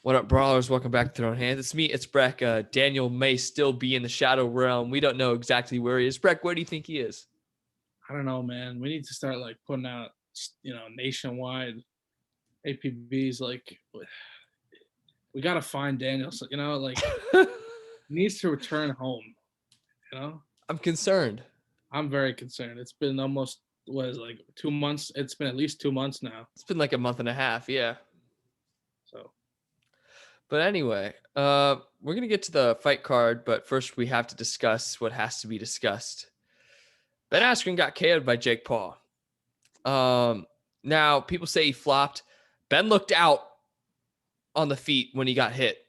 What up, brawlers? Welcome back to Throwin Hands. It's me, it's Breck. Daniel may still be in the shadow realm. We don't know exactly where he is. Breck, where do you think he is? I don't know, man. We need to start putting out, nationwide APBs. We gotta find Daniel. So, he needs to return home. You know, I'm concerned. I'm very concerned. It's been almost 2 months. It's been at least 2 months now. It's been like a month and a half, yeah. So, But anyway, we're gonna get to the fight card, but first we have to discuss what has to be discussed. Ben Askren got KO'd by Jake Paul. Now people say he flopped. Ben looked out on the feet when he got hit.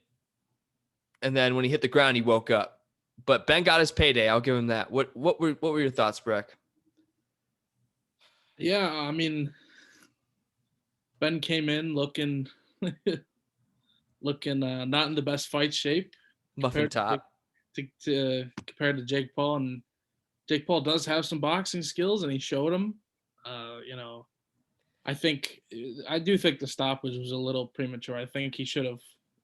And then when he hit the ground, he woke up. But Ben got his payday. I'll give him that. What were your thoughts, Breck? yeah, I mean, Ben came in looking not in the best fight shape. Muffin top. Compared to Jake Paul, and Jake Paul does have some boxing skills, and he showed them. I do think the stoppage was a little premature. I think he should have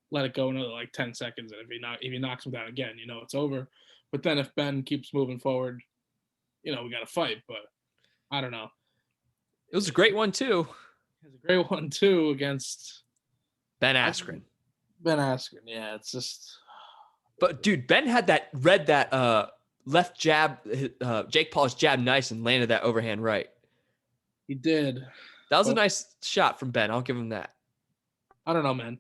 let it go another 10 seconds, and if he knocks him down again, it's over. But then if Ben keeps moving forward, we got to fight. But I don't know. It was a great one too. It was a great one too against Ben Askren. Ben Askren, yeah, it's just. But dude, Ben had read that left jab, Jake Paul's jab nice and landed that overhand right. He did. That was a nice shot from Ben. I'll give him that. I don't know, man.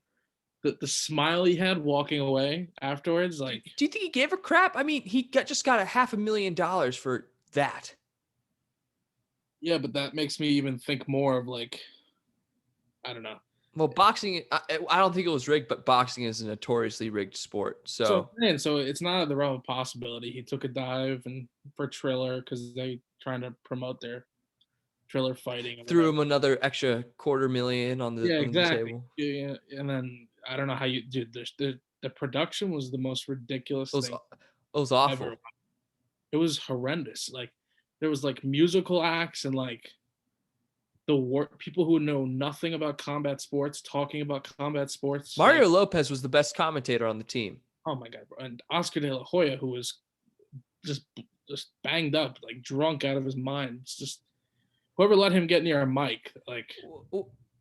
The smile he had walking away afterwards, do you think he gave a crap? I mean, he just got $500,000 for that. Yeah, but that makes me even think more of I don't know. Well, boxing, I don't think it was rigged, but boxing is a notoriously rigged sport. So it's not the realm of possibility. He took a dive and for Triller because they trying to promote their Triller fighting. Threw him another extra $250,000 on the table. Yeah, and then I don't know how you did this. The production was the most ridiculous thing. It was awful. Ever. It was horrendous. There was musical acts and people who know nothing about combat sports talking about combat sports. Mario Lopez was the best commentator on the team. Oh my god, bro. And Oscar De La Hoya, who was just banged up, drunk out of his mind. It's just whoever let him get near a mic,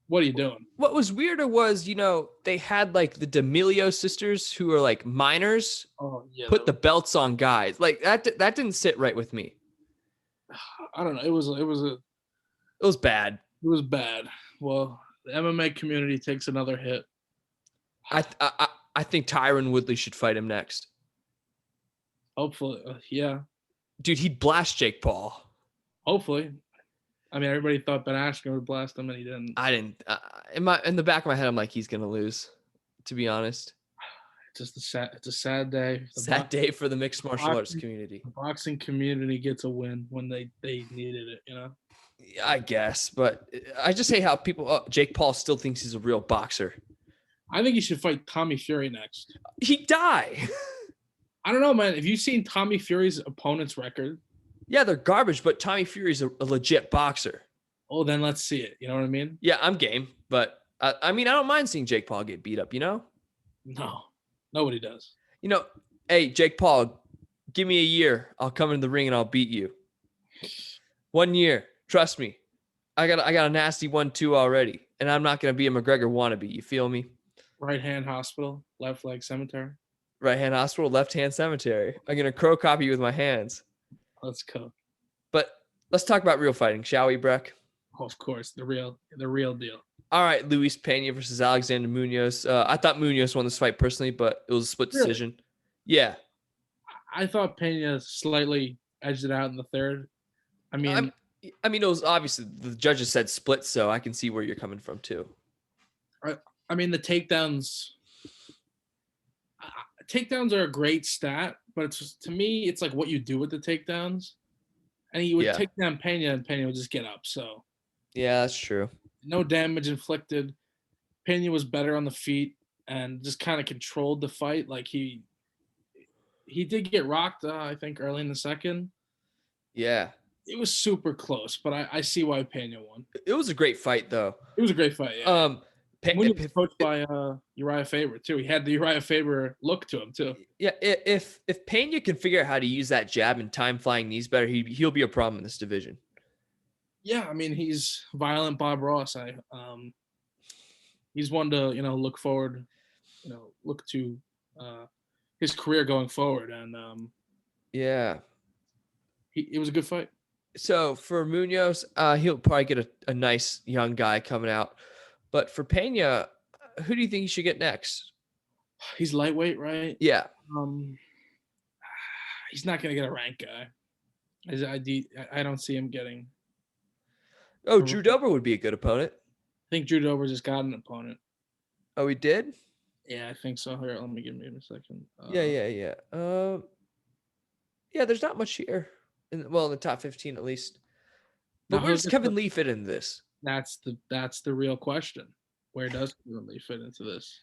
what are you doing? What was weirder was, they had the D'Amelio sisters who are minors. Oh yeah, put the belts on guys. That didn't sit right with me. I don't know. It was bad. It was bad. Well, the MMA community takes another hit. I think Tyron Woodley should fight him next. Hopefully, yeah. Dude, he'd blast Jake Paul. Hopefully. I mean, everybody thought Ben Askren would blast him, and he didn't. I didn't. In the back of my head, I'm like, he's gonna lose. To be honest, it's a sad day. Sad day for the mixed martial arts community. The boxing community gets a win when they needed it. I guess, but I just hate how Jake Paul still thinks he's a real boxer. I think he should fight Tommy Fury next. He'd die. I don't know, man. Have you seen Tommy Fury's opponent's record? Yeah, they're garbage, but Tommy Fury's a legit boxer. Oh, then let's see it. You know what I mean? Yeah, I'm game, but I don't mind seeing Jake Paul get beat up, No, nobody does. Hey, Jake Paul, give me a year. I'll come in the ring and I'll beat you. 1 year. Trust me. I got a nasty 1-2 already, and I'm not going to be a McGregor wannabe. You feel me? Right hand hospital, left leg cemetery. Right hand hospital, left hand cemetery. I'm going to crow copy you with my hands. Let's go. But let's talk about real fighting, shall we, Breck? Oh, of course, the real deal. All right, Luis Pena versus Alexander Munoz. I thought Munoz won this fight personally, but it was a split decision. Really? Yeah. I thought Pena slightly edged it out in the third. I mean, it was obviously the judges said split, so I can see where you're coming from too. I mean, the takedowns are a great stat, but it's just, to me, it's what you do with the takedowns. And he would take down Pena, and Pena would just get up. So yeah, that's true. No damage inflicted. Pena was better on the feet and just kind of controlled the fight. He did get rocked, I think, early in the second. Yeah. It was super close, but I see why Pena won. It was a great fight, though. It was a great fight, yeah. Munoz was coached by Uriah Faber too. He had the Uriah Faber look to him too. Yeah, if Pena can figure out how to use that jab and time flying knees better, he'll be a problem in this division. Yeah, I mean he's violent Bob Ross. He's one to look forward, look to his career going forward, and yeah, it was a good fight. So for Munoz, he'll probably get a nice young guy coming out. But for Pena, who do you think he should get next? He's lightweight, right? Yeah. He's not going to get a ranked guy. I don't see him getting. Oh, Drew Dober would be a good opponent. I think Drew Dober just got an opponent. Oh, he did? Yeah, I think so. Here, let me give me a second. Yeah. Yeah, there's not much here. In the top 15 at least. But where does Kevin Lee fit in this? That's the real question. Where does Kevin Lee fit into this?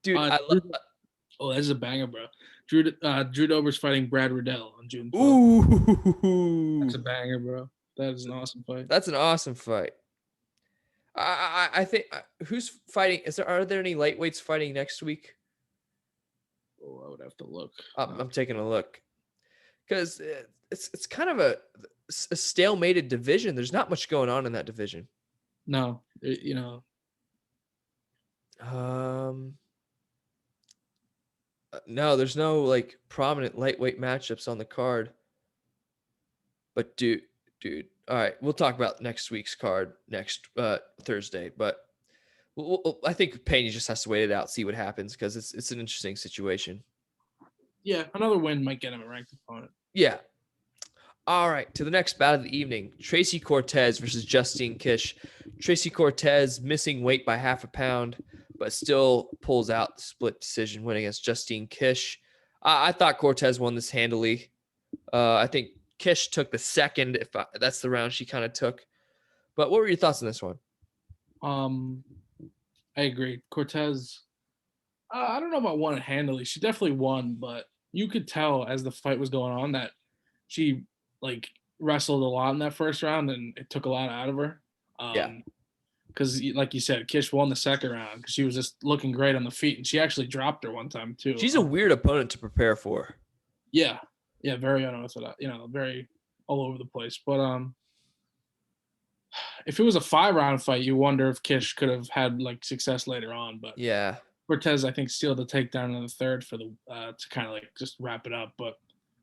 Dude, oh, this is a banger, bro. Drew Dober's fighting Brad Riddell on June 12th. Ooh. That's a banger, bro. That is an awesome fight. That's an awesome fight. I think who's fighting? Are there any lightweights fighting next week? Oh, I would have to look. I'm taking a look because it's kind of a stalemated division. There's not much going on in that division. No, No, there's no like prominent lightweight matchups on the card. But dude, all right, we'll talk about next week's card next Thursday. But I think Pena just has to wait it out, see what happens, because it's an interesting situation. Yeah, another win might get him a ranked opponent. Yeah. All right, to the next bout of the evening, Tracy Cortez versus Justine Kish. Tracy Cortez missing weight by half a pound, but still pulls out the split decision win against Justine Kish. I thought Cortez won this handily. I think Kish took the second, if that's the round she kind of took. But what were your thoughts on this one? I agree. Cortez, I don't know about won it handily. She definitely won, but you could tell as the fight was going on that she wrestled a lot in that first round, and it took a lot out of her. Because like you said, Kish won the second round because she was just looking great on the feet, and she actually dropped her one time too. She's a weird opponent to prepare for. Yeah, very unorthodox. Very all over the place. But if it was a 5-round fight, you wonder if Kish could have had success later on. But yeah, Cortez I think sealed the takedown in the third for the to kind of just wrap it up. But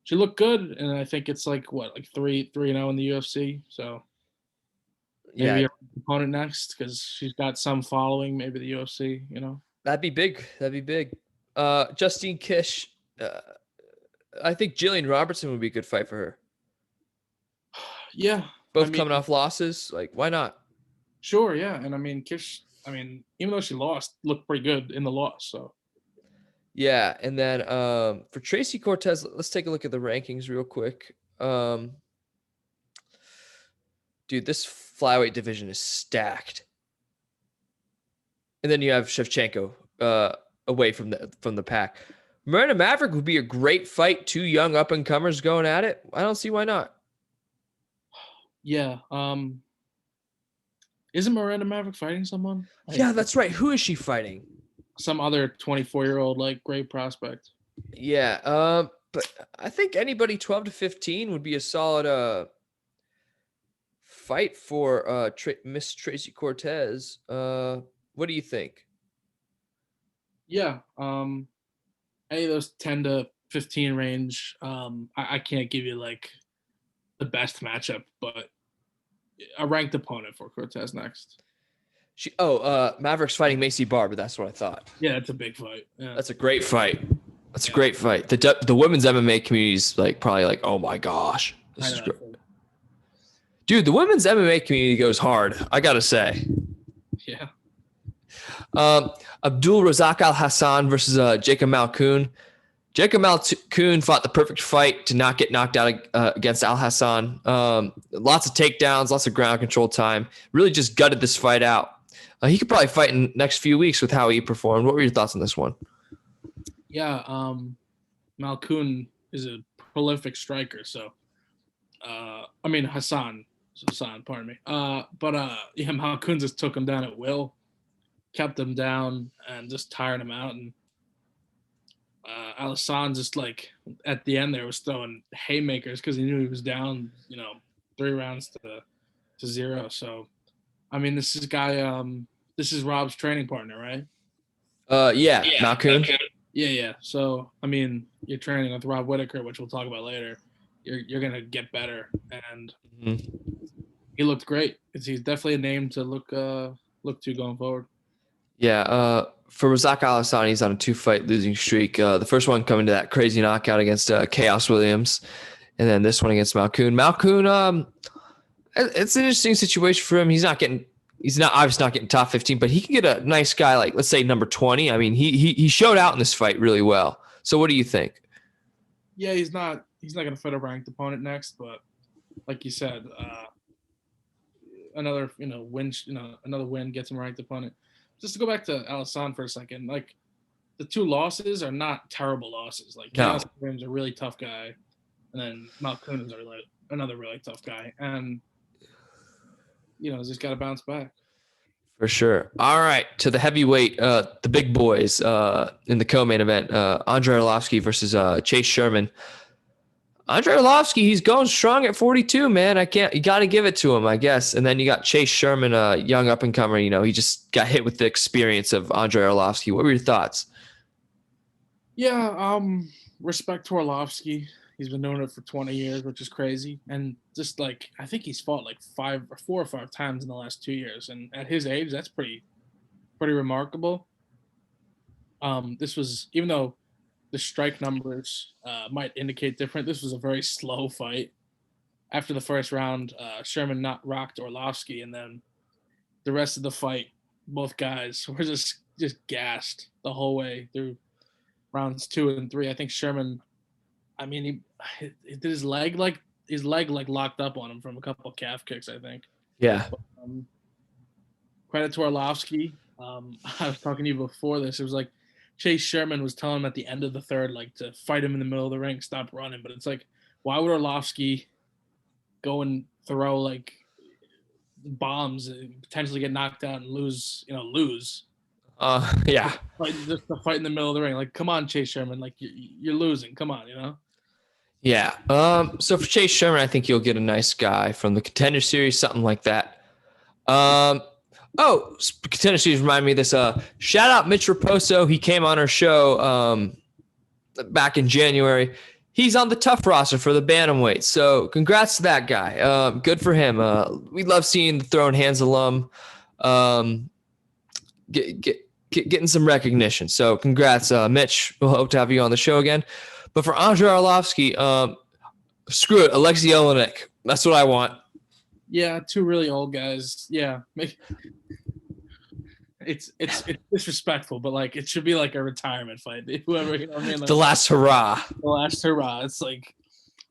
she looked good, and I think it's 3-0 in the UFC. So maybe her opponent next because she's got some following. Maybe the UFC. That'd be big. Justine Kish. I think Jillian Robertson would be a good fight for her. Yeah, both coming off losses. Why not? Sure, yeah, and Kish. Even though she lost, looked pretty good in the loss. So. Yeah, and then for Tracy Cortez, let's take a look at the rankings real quick. Dude, this flyweight division is stacked. And then you have Shevchenko away from the pack. Miranda Maverick would be a great fight. 2 young up-and-comers going at it. I don't see why not. Yeah. Isn't Miranda Maverick fighting someone? Yeah, that's right. Who is she fighting? Some other 24-year-old great prospect. Yeah, but I think anybody 12 to 15 would be a solid fight for Miss Tracy Cortez. What do you think? Yeah, any of those 10 to 15 range. I can't give you the best matchup, but a ranked opponent for Cortez next. Maverick's fighting Macy Barber. That's what I thought. Yeah, it's a big fight. Yeah. That's a great fight. That's a great fight. The women's MMA community is probably oh my gosh, this is great. Dude, the women's MMA community goes hard. I gotta say. Yeah. Abdul Razak Al Hassan versus Jacob Malkoun. Jacob Malkoun fought the perfect fight to not get knocked out against Al Hassan. Lots of takedowns, lots of ground control time. Really just gutted this fight out. He could probably fight in the next few weeks with how he performed. What were your thoughts on this one? Yeah, Malkoun is a prolific striker. So, Hassan, pardon me. Malkoun just took him down at will. kept him down and just tired him out. And Alessandro just like at the end there was throwing haymakers because he knew he was down, 3 rounds to 0. So I mean, this is Rob's training partner, right? Yeah, Malkoon. Yeah. So I mean, you're training with Rob Whittaker, which we'll talk about later. You're gonna get better, and he looked great. He's definitely a name to look to going forward. Yeah, for Razak Al-Hassani, he's on a 2-fight losing streak. The first one coming to that crazy knockout against Chaos Williams, and then this one against Malkoon. Malkoon, it's an interesting situation for him. He's not obviously not getting top 15, but he can get a nice guy like, let's say, number 20. I mean, he showed out in this fight really well. So what do you think? Yeah, he's not going to fight a ranked opponent next, but like you said, another win gets him a ranked opponent. Just to go back to Alessandro for a second, like the 2 losses are not terrible losses. Like Chaos Williams a really tough guy, and then Malkoon is another really tough guy, and just got to bounce back. For sure. All right, to the heavyweight, the big boys in the co-main event, Andrei Arlovski versus Chase Sherman. Andrei Arlovski, he's going strong at 42, man. You got to give it to him, I guess. And then you got Chase Sherman, a young up-and-comer. He just got hit with the experience of Andrei Arlovski. What were your thoughts? Yeah, respect to Arlovski. He's been doing it for 20 years, which is crazy. And just like, I think he's fought like 4 or 5 times in the last 2 years. And at his age, that's pretty remarkable. This was, even though the strike numbers might indicate different, this was a very slow fight. After the first round, Sherman not rocked Arlovski, and then the rest of the fight, both guys were just gassed the whole way through rounds 2 and 3. I think Sherman, I mean, he did his leg locked up on him from a couple of calf kicks, I think. Yeah. Credit to Arlovski. I was talking to you before this. It was like Chase Sherman was telling him at the end of the third, like, to fight him in the middle of the ring, stop running. But it's like, why would Arlovski go and throw like bombs and potentially get knocked out and lose? Yeah. Just to fight in the middle of the ring. Like, come on, Chase Sherman. Like, you're losing. Come on, Yeah. So for Chase Sherman, I think you'll get a nice guy from the Contender Series, something like that. Contender Series remind me of this. Shout out Mitch Raposo. He came on our show back in January. He's on the tough roster for the bantamweight. So congrats to that guy. Good for him. We love seeing the Throwin Hands alum getting some recognition. So congrats, Mitch. We'll hope to have you on the show again. But for Andrei Arlovski, screw it, Alexei Olenek. That's what I want. Yeah, 2 really old guys. Yeah, it's disrespectful, but like it should be like a retirement fight. Whoever, like, the last hurrah. The last hurrah. It's like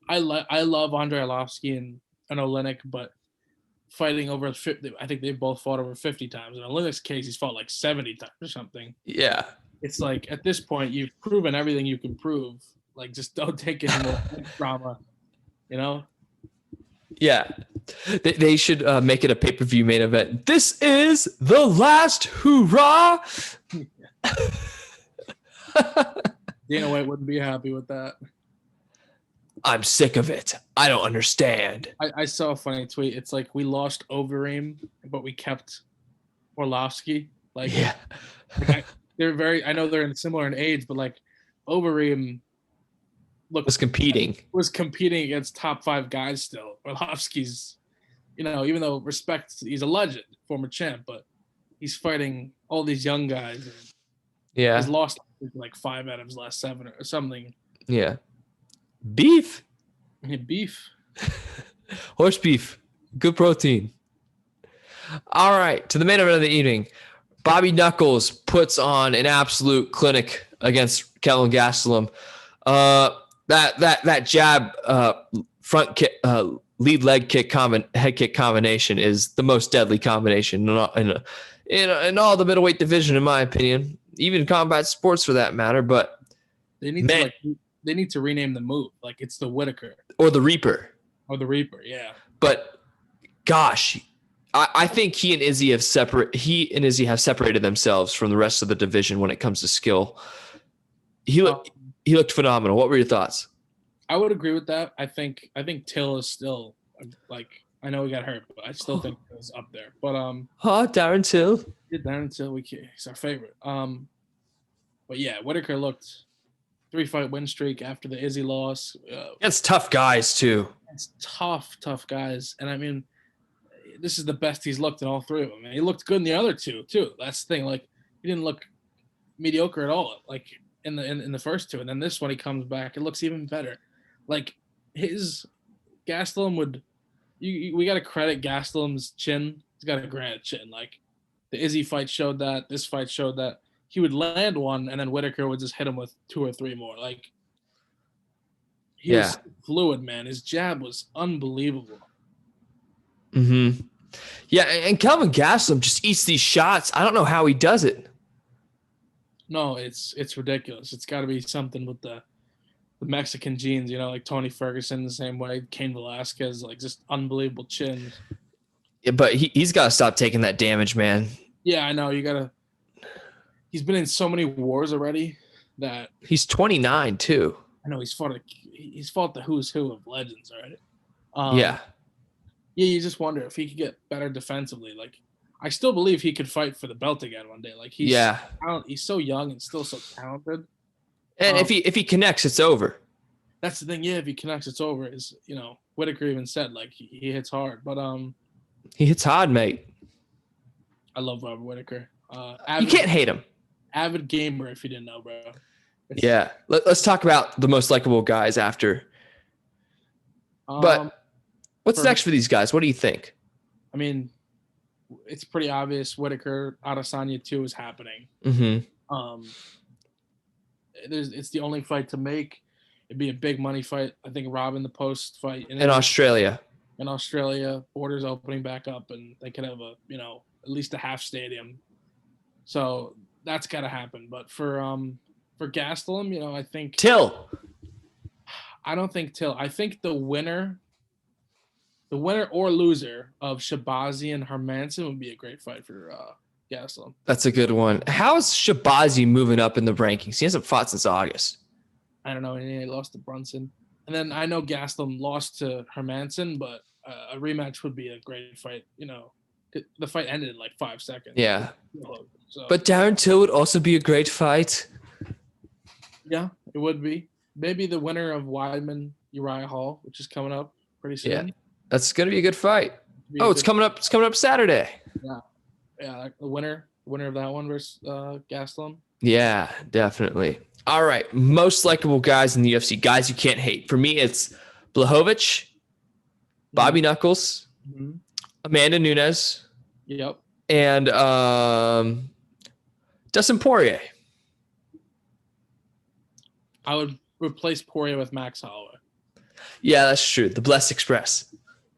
I love Andrei Arlovski and Olenek, but fighting over 50, I think they both fought over 50 times. In Olenek's case, he's fought like 70 times or something. Yeah. It's like at this point you've proven everything you can prove. Like, just don't take any more drama, Yeah. They should make it a pay-per-view main event. This is the last hurrah. Dana White wouldn't be happy with that. I'm sick of it. I don't understand. I saw a funny tweet. It's like, we lost Overeem, but we kept Arlovski. Like, yeah. Like I know they're similar in age, but like Overeem was competing against top 5 guys still. Arlovski's, even though respect, he's a legend, former champ, but he's fighting all these young guys. Yeah. He's lost like 5 out of his last 7 or something. Yeah. Beef. Yeah, beef. Horse beef. Good protein. All right. To the main event of the evening. Bobby Knuckles puts on an absolute clinic against Kelvin Gastelum. That jab front kick, lead leg kick head kick combination is the most deadly combination in all the middleweight division, in my opinion, even combat sports for that matter. But they need to rename the move. Like, it's the Whittaker or the Reaper. Yeah. But gosh, I think he and Izzy have separated themselves from the rest of the division when it comes to skill. He looked phenomenal. What were your thoughts? I would agree with that. I think Till is still like, I know he got hurt, but I still think Till's up there. But Darren Till. yeah, Darren Till, he's our favorite. But yeah, Whittaker looked 3-fight win streak after the Izzy loss. It's tough guys too. It's tough guys. And I mean, this is the best he's looked in all three of them. And he looked good in the other two too. That's the thing. Like, he didn't look mediocre at all. Like in the first two, and then this one he comes back, it looks even better. Like his Gastelum we got to credit Gastelum's chin. He's got a granite chin. Like the Izzy fight showed that. This fight showed that. He would land one, and then Whittaker would just hit him with 2 or 3 more. Like, he was fluid, man. His jab was unbelievable. Mm-hmm. Yeah, and Kelvin Gastelum just eats these shots. I don't know how he does it. No, it's ridiculous. It's got to be something with the Mexican genes, like Tony Ferguson the same way, Cain Velasquez, like just unbelievable chins. Yeah, but he's got to stop taking that damage, man. Yeah, I know. He's been in so many wars already that he's 29 too. I know he's fought the who's who of legends already. Yeah, you just wonder if he could get better defensively. Like, I still believe he could fight for the belt again one day. Like, he's so young and still so talented. And if he connects, it's over. That's the thing. Yeah, if he connects, it's over. Is Whittaker even said, like, he hits hard, but he hits hard, mate. I love Robert Whittaker. You can't hate him. Avid gamer, if you didn't know, bro. Yeah. Let's talk about the most likable guys after. But what's next for these guys? What do you think? I mean, it's pretty obvious. Whittaker, Adesanya 2 is happening. Mm-hmm. It's the only fight to make. It'd be a big money fight. I think Robin the post fight in Australia. In Australia, borders opening back up, and they could have at least a half stadium. So that's got to happen. But for Gastelum, I think Till. I don't think Till. I think the winner or loser of Shabazi and Hermanson would be a great fight for Gastelum. That's a good one. How is Shabazi moving up in the rankings? He hasn't fought since August. I don't know. He lost to Brunson. And then I know Gastelum lost to Hermanson, but a rematch would be a great fight. The fight ended in like 5 seconds. Yeah. So, but Darren Till would also be a great fight. Yeah, it would be. Maybe the winner of Weidman, Uriah Hall, which is coming up pretty soon. Yeah, that's going to be a good fight. It's coming up. It's coming up Saturday. Yeah, the winner of that one versus Gastelum. Yeah, definitely. All right, most likable guys in the UFC, guys you can't hate. For me, it's Blachowicz, Bobby Knuckles, Amanda Nunes. Yep. And Dustin Poirier. I would replace Poirier with Max Holloway. Yeah, that's true. The Blessed Express.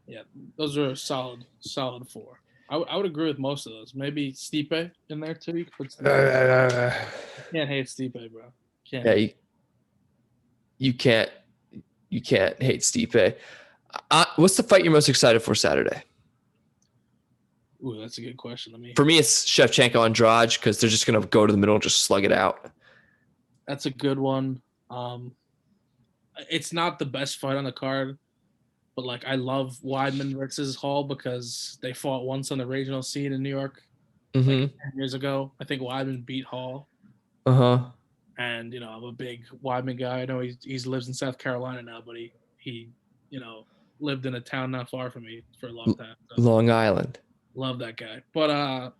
Yeah, those are solid 4. I would agree with most of those. Maybe Stipe in there too. You can't hate Stipe, bro. You can't hate Stipe. What's the fight you're most excited for Saturday? Ooh, that's a good question. For me, it's Shevchenko Andrade because they're just gonna go to the middle and just slug it out. That's a good one. It's not the best fight on the card, but like I love Weidman versus Hall because they fought once on the regional scene in New York 10 years ago. I think Weidman beat Hall. And I'm a big Weidman guy. I know he lives in South Carolina now, but he lived in a town not far from me for a long time. So. Long Island. Love that guy. But I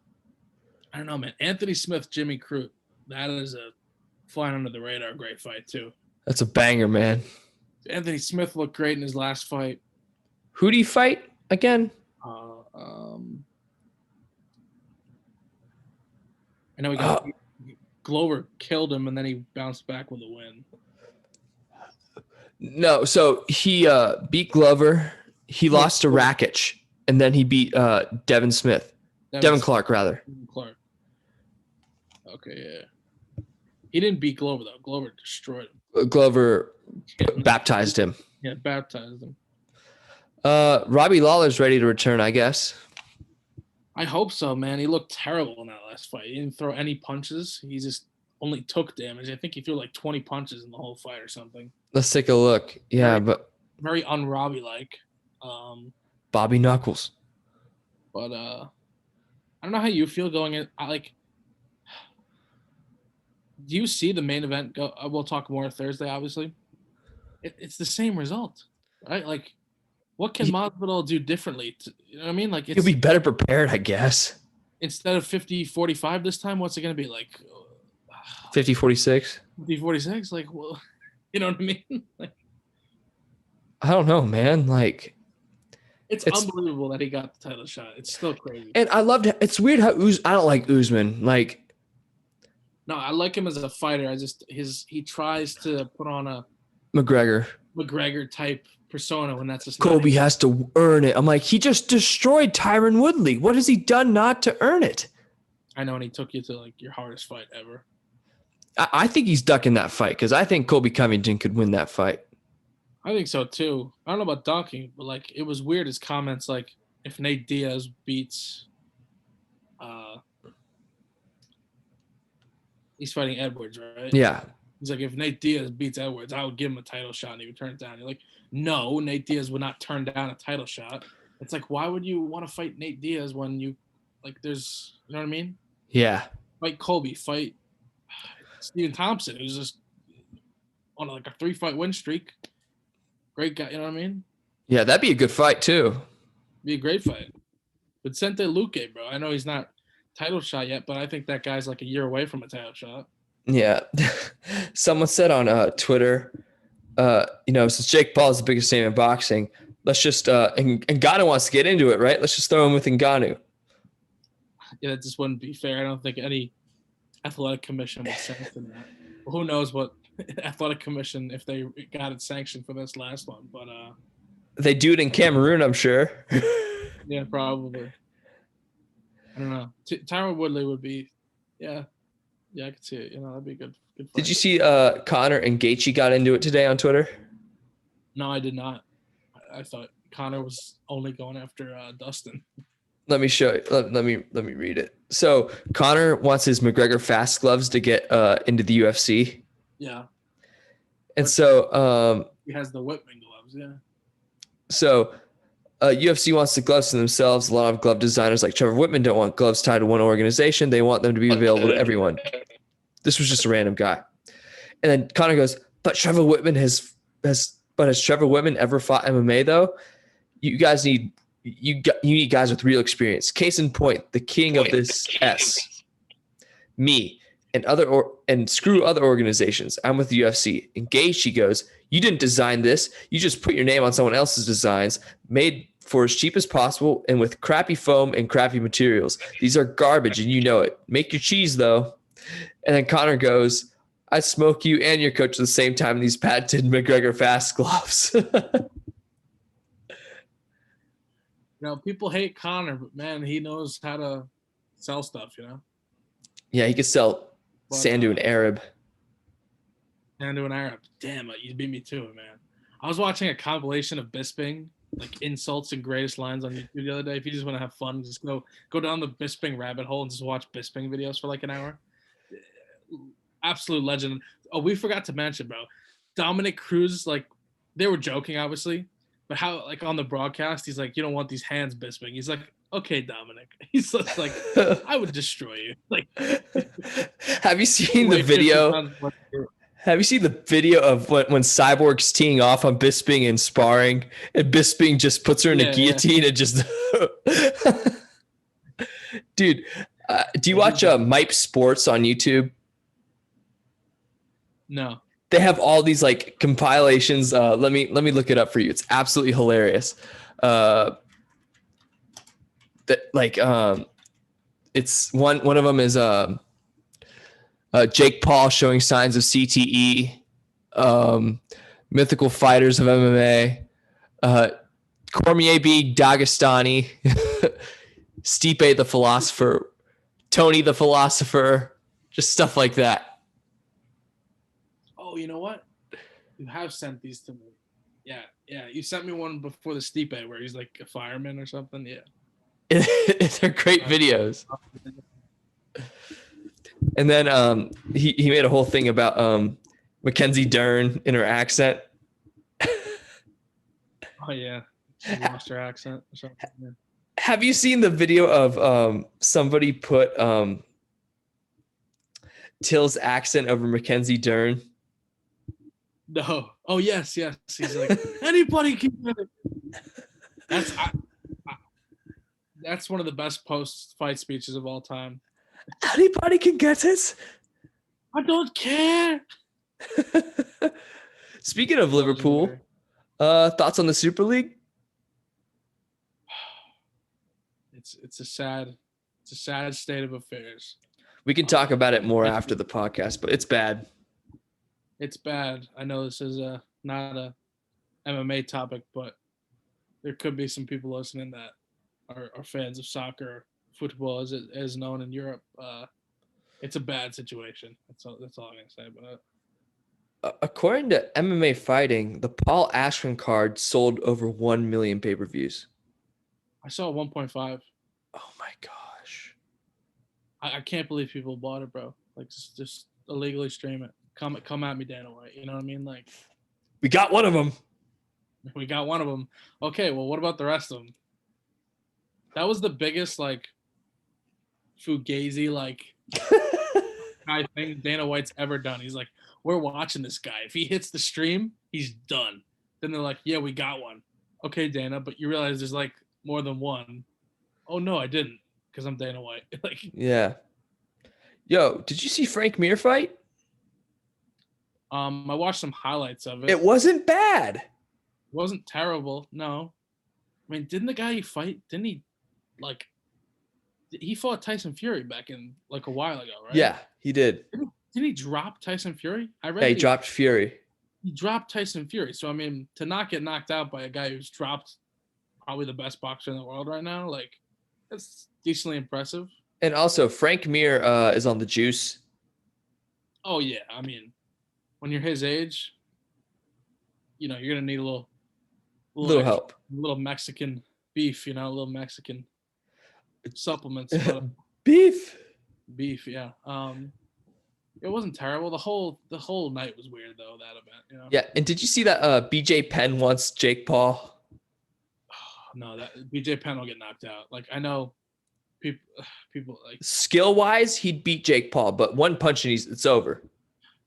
don't know, man. Anthony Smith, Jimmy Crute. That is a flying under the radar great fight too. That's a banger, man. Anthony Smith looked great in his last fight. Who do you fight again? I know he got Glover killed him and then he bounced back with a win. No, so he beat Glover. He lost to Rakic, and then he beat Devin Clark, rather. Devin Clark. Okay, yeah. He didn't beat Glover, though. Glover destroyed him. Glover baptized him. Yeah, baptized him. Robbie Lawler's ready to return, I guess. I hope so, man. He looked terrible in that last fight. He didn't throw any punches. He just only took damage. I think he threw like 20 punches in the whole fight or something. Let's take a look. Yeah, but Very un-Robbie like. Bobby Knuckles. But I don't know how you feel going in. Do you see the main event go? We'll talk more Thursday, obviously. It's the same result, right? Like, what can Masvidal do differently? You know what I mean? Like, He'll be better prepared, I guess. Instead of 50-45 this time, what's it going to be? Like 50-46? 50-46? Like, well, you know what I mean? Like, I don't know, man. Like, it's unbelievable that he got the title shot. It's still crazy. And I loved it. It's weird how I don't like Usman. Like, no, I like him as a fighter. He tries to put on a McGregor type persona when that's just Colby has to earn it. I'm like, he just destroyed Tyron Woodley. What has he done not to earn it? I know, and he took you to like your hardest fight ever. I think he's ducking that fight because I think Colby Covington could win that fight. I think so too. I don't know about dunking, but like it was weird his comments like if Nate Diaz beats he's fighting Edwards, right? Yeah. He's like, if Nate Diaz beats Edwards, I would give him a title shot, and he would turn it down. You're like, no, Nate Diaz would not turn down a title shot. It's like, why would you want to fight Nate Diaz when you, like, there's, you know what I mean? Yeah. Fight Colby, fight Stephen Thompson, who's just on like a 3-fight win streak. Great guy, you know what I mean? Yeah, that'd be a good fight too. Be a great fight. Vicente Luque, bro. I know he's not title shot yet, but I think that guy's like a year away from a title shot. Yeah. Someone said on Twitter, since Jake Paul is the biggest name in boxing, let's just Ngannou wants to get into it, right? Let's just throw him with Ngannou. Yeah, that just wouldn't be fair. I don't think any athletic commission would sanction that. Well, who knows what athletic commission if they got it sanctioned for this last one, but they do it in Cameroon, I'm sure. Yeah, probably. I don't know. Tyron Woodley would be, yeah, I could see it. You know, that'd be a good fight. Did you see Conor and Gaethje got into it today on Twitter? No, I did not. I thought Conor was only going after Dustin. Let me show you. Let me read it. So Conor wants his McGregor fast gloves to get into the UFC. Yeah. And so he has the Whitman gloves, yeah. So UFC wants the gloves to themselves. A lot of glove designers like Trevor Whitman don't want gloves tied to one organization. They want them to be available to everyone. This was just a random guy. And then Conor goes, but Trevor Whitman has Trevor Whitman ever fought MMA though? You guys need guys with real experience. Case in point, the king of this me and screw other organizations. I'm with the UFC. Engaged, she goes, you didn't design this. You just put your name on someone else's designs, made for as cheap as possible and with crappy foam and crappy materials. These are garbage and you know it. Make your cheese though. And then Conor goes, I'd smoke you and your coach at the same time in these patented McGregor fast gloves. People hate Conor, but man, he knows how to sell stuff, you know? Yeah, he could sell sand to an Arab. Sand to an Arab. Damn, you beat me to it, man. I was watching a compilation of Bisping, like insults and greatest lines on YouTube the other day. If you just want to have fun, just go down the Bisping rabbit hole and just watch Bisping videos for like an hour. Absolute legend. Oh, we forgot to mention, bro. Dominic Cruz, like, they were joking, obviously, but how, like, on the broadcast, he's like, you don't want these hands, Bisping. He's like, okay, Dominic. He's just like, I would destroy you. Like, have you seen the video? Have you seen the video of when Cyborg's teeing off on Bisping in sparring, and Bisping just puts her in a guillotine and just, dude. Do you watch Mipe Sports on YouTube? No. They have all these like compilations. Let me look it up for you. It's absolutely hilarious. It's one of them is Jake Paul showing signs of CTE, mythical fighters of MMA, Cormier being Dagestani, Stipe the philosopher, Tony the philosopher, just stuff like that. Oh, you know what? You have sent these to me. Yeah. You sent me one before the Stipe where he's like a fireman or something. Yeah. They're great videos. And then he made a whole thing about Mackenzie Dern in her accent. Oh yeah, she lost her accent or something. Yeah. Have you seen the video of somebody put Till's accent over Mackenzie Dern? No. Oh yes, yes. He's like anybody can do it. That's one of the best post-fight speeches of all time. Anybody can get it. I don't care. Speaking of Liverpool, thoughts on the Super League? It's a sad state of affairs. We can talk about it more after the podcast, but it's bad. It's bad. I know this is not a MMA topic, but there could be some people listening that are fans of soccer, football as it is known in Europe. It's a bad situation. That's all I'm gonna say about it. According to MMA Fighting, the Paul Askren card sold over 1 million pay-per-views. I saw 1.5. Oh my gosh! I can't believe people bought it, bro. Like just illegally stream it. Come at me, Dana White. You know what I mean? Like we got one of them. We got one of them. Okay, well, what about the rest of them? That was the biggest like fugazi like guy thing Dana White's ever done. He's like, we're watching this guy. If he hits the stream, he's done. Then they're like, yeah, we got one. Okay, Dana, but you realize there's like more than one. Oh no, I didn't, because I'm Dana White. Like, yeah. Yo, did you see Frank Mir fight? I watched some highlights of it. It wasn't bad. It wasn't terrible. No, I mean, didn't the guy fight? Didn't he? Like, he fought Tyson Fury back in like a while ago, right? Yeah, he did. Didn't he drop Tyson Fury? I read. Yeah, he dropped Fury. He dropped Tyson Fury. So I mean, to not get knocked out by a guy who's dropped probably the best boxer in the world right now, like, that's decently impressive. And also, Frank Mir is on the juice. Oh yeah, I mean, when you're his age, you know, you're gonna need a little help, a little Mexican beef, you know, a little Mexican supplements. beef, yeah. It wasn't terrible. The whole night was weird though. That event, you know. Yeah, and did you see that BJ Penn wants Jake Paul? No, that BJ Penn will get knocked out. Like, I know people like skill wise, he'd beat Jake Paul, but one punch and it's over.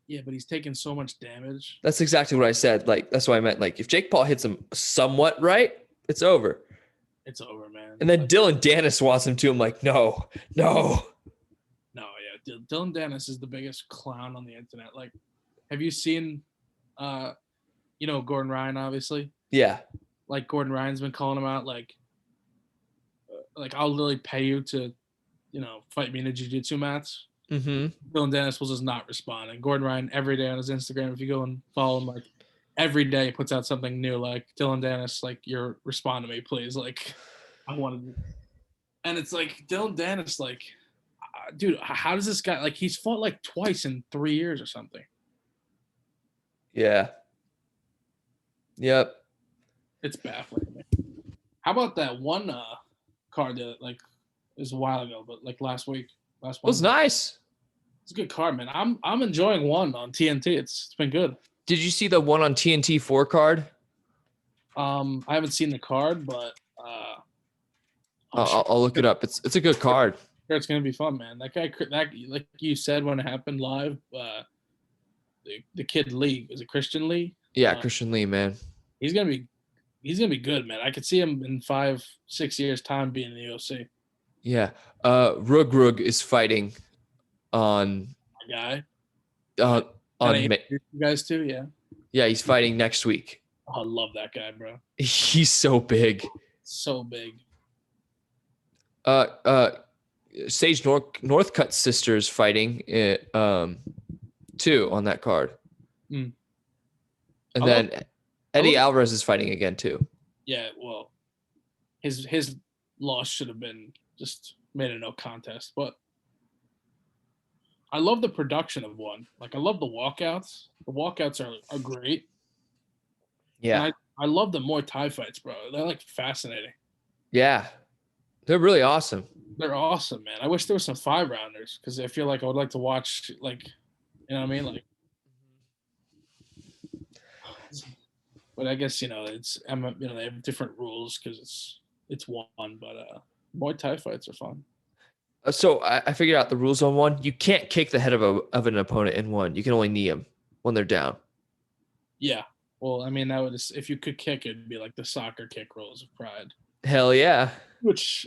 Yeah, but he's taking so much damage. That's exactly what I said. Like, that's what I meant. Like, if Jake Paul hits him somewhat right, it's over. It's over, man. And then Dylan Dennis wants him to. I'm like, no. Yeah, Dylan Dennis is the biggest clown on the internet. Like, have you seen, Gordon Ryan, obviously? Yeah. Like, Gordon Ryan's been calling him out, like I'll literally pay you to, fight me in a jiu-jitsu match. Mm-hmm. Dylan Dennis will just not respond. And Gordon Ryan, every day on his Instagram, if you go and follow him, like, every day puts out something new, like, Dylan Dennis, like, you're respond to me, please. Like, I wanted, and it's like, Dylan Dennis, like, dude, how does this guy, like, he's fought like twice in 3 years or something. Yeah. Yep. It's baffling. How about that one card that, like, it was a while ago, but like last week, last one? It was nice. It's a good card, man. I'm enjoying one on TNT. It's been good. Did you see the one on TNT 4 card? I haven't seen the card, but I'll look it up. It's a good card. It's gonna be fun, man. That guy, like you said when it happened live, the kid Lee, is it Christian Lee? Yeah, Christian Lee, man. He's gonna be good, man. I could see him in 5-6 years time being in the UFC. Yeah. Rug is fighting on guy. On you guys too, yeah. Yeah, he's fighting next week. Oh, I love that guy, bro. He's so big. So big. Sage Northcutt sisters fighting too on that card. Mm. And then Eddie Alvarez is fighting again too. Yeah, well, his loss should have been just made a no contest, but I love the production of one. Like, I love the walkouts. The walkouts are great. Yeah. And I love the Muay Thai fights, bro. They're like fascinating. Yeah. They're really awesome. They're awesome, man. I wish there was some 5-rounders because I feel like I would like to watch, like, you know what I mean? Like, but I guess, it's, they have different rules because it's one, but Muay Thai fights are fun. So I figured out the rules on one. You can't kick the head of an opponent in one. You can only knee them when they're down. Yeah. Well, I mean, that would just, if you could kick, it'd be like the soccer kick rules of Pride. Hell yeah. Which,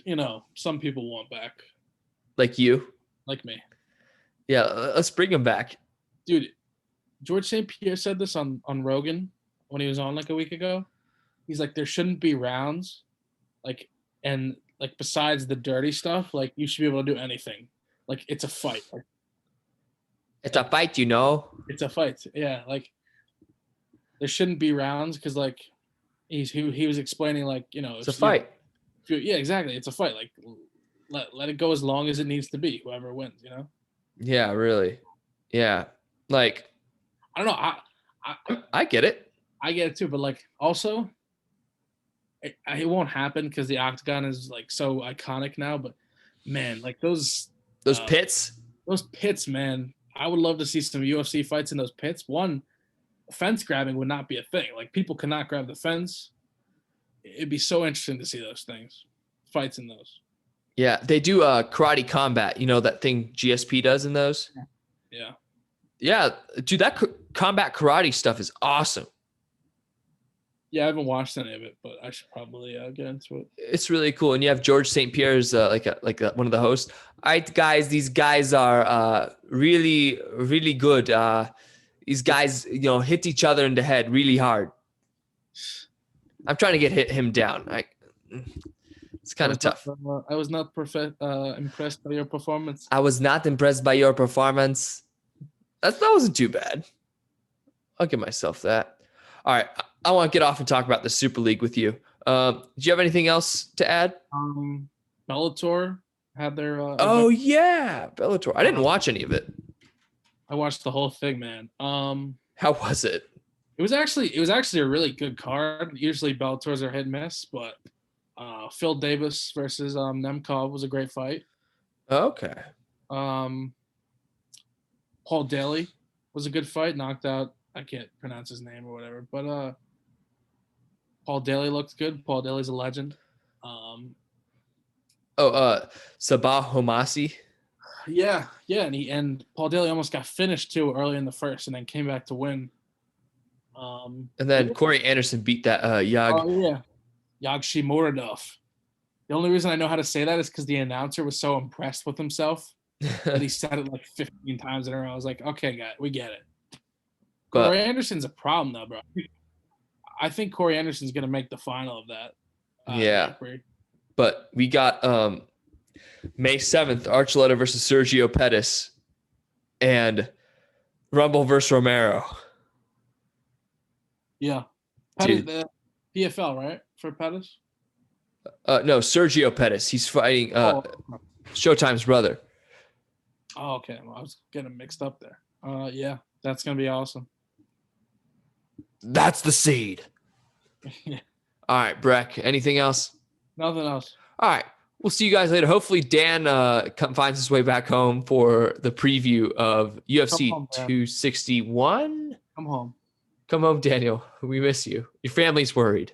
some people want back. Like you? Like me. Yeah, let's bring them back. Dude, George St. Pierre said this on Rogan when he was on like a week ago. He's like, there shouldn't be rounds. Like, and like besides the dirty stuff, like you should be able to do anything. Like it's a fight. Like, it's a fight, you know? It's a fight. Yeah. Like there shouldn't be rounds because like he was explaining like, it's a fight. Yeah, exactly. It's a fight. Like let it go as long as it needs to be, whoever wins, Yeah, really. Yeah. Like I don't know. I get it. I get it too, but like also it won't happen because the octagon is like so iconic now. But man, like those pits, man, I would love to see some UFC fights in those pits. One, fence grabbing would not be a thing. Like people cannot grab the fence. It'd be so interesting to see those fights in those. Yeah, they do karate combat. You know that thing GSP does in those. Yeah. Yeah, dude, that combat karate stuff is awesome. Yeah, I haven't watched any of it, but I should probably get into it. It's really cool, and you have George St. Pierre's like one of the hosts. All right, guys, these guys are really, really good. These guys, hit each other in the head really hard. I'm trying to get him down. It's kind of tough. I was not impressed by your performance. I was not impressed by your performance. That wasn't too bad. I'll give myself that. All right. I want to get off and talk about the Super League with you. Do you have anything else to add? Bellator had their. Oh yeah, Bellator. I didn't watch any of it. I watched the whole thing, man. How was it? It was actually a really good card. Usually Bellators are hit and miss, but Phil Davis versus Nemkov was a great fight. Okay. Paul Daly was a good fight. Knocked out. I can't pronounce his name or whatever, but Paul Daly looked good. Paul Daly's a legend. Sabah Homasi. Yeah, and Paul Daly almost got finished too early in the first, and then came back to win. And then Corey Anderson beat that Yag. Oh yeah, Yagshimorodov. The only reason I know how to say that is because the announcer was so impressed with himself that he said it like 15 times in a row. I was like, okay, guy, we get it. Corey Anderson's a problem though, bro. I think Corey Anderson's gonna make the final of that. Yeah, but we got May 7th, Archuleta versus Sergio Pettis, and Rumble versus Romero. Yeah, Pettis, PFL, right, for Pettis? No, Sergio Pettis. He's fighting Showtime's brother. Oh, okay. Well, I was getting mixed up there. Yeah, that's gonna be awesome. That's the seed. Yeah. All right, Breck. Anything else? Nothing else. All right. We'll see you guys later. Hopefully Dan finds his way back home for the preview of UFC 261. Come home. Come home, Daniel. We miss you. Your family's worried.